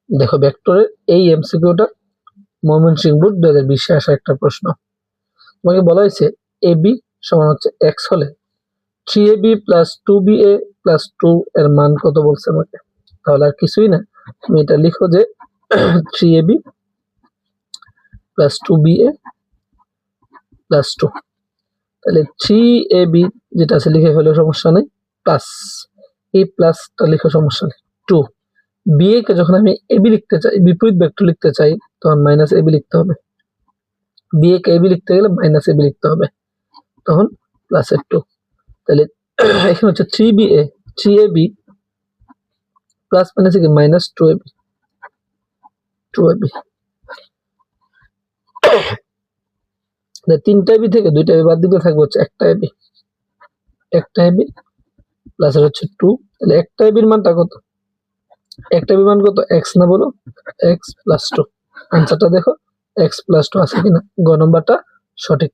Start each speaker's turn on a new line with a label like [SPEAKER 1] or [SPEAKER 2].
[SPEAKER 1] দেখো ভেক্টরের এই এমসিকিউটা ময়মনসিংহ বোর্ড 2020 আসা একটা প্রশ্ন। তোমাকে বলা হয়েছে AB সমান হচ্ছে x হলে 3AB প্লাস 2BA প্লাস 2 এর মান কত বলছে আমাকে। তাহলে আর কিছুই না, তুমি এটা লিখো যে 3AB প্লাস 2BA প্লাস 2। তাহলে 3AB যেটা আছে লিখে ফেলে, সমস্যা নেই, প্লাস এই প্লাসটা লিখে সমস্যা নেই, 2 BA কে যখন আমি AB লিখতে চাই, বিপরীত ভেক্টর লিখতে চাই, তখন মাইনাস AB লিখতে হবে। BA কে AB লিখতে গেলে মাইনাস AB লিখতে হবে, তখন প্লাস 2। তাহলে এখানে হচ্ছে 3BA 3AB প্লাস মাইনাস কি মাইনাস 2AB 2AB। তিনটা এবি থেকে দুইটা এবি বাদ দিতে থাকবে হচ্ছে একটা এবি প্লাস হচ্ছে 2। তাহলে একটা এবির মানটা কত? একটা এবির মান কত? x না, বলো, x প্লাস 2। আনসারটা দেখো x প্লাস 2 আছে কিনা, গ নম্বরটা সঠিক।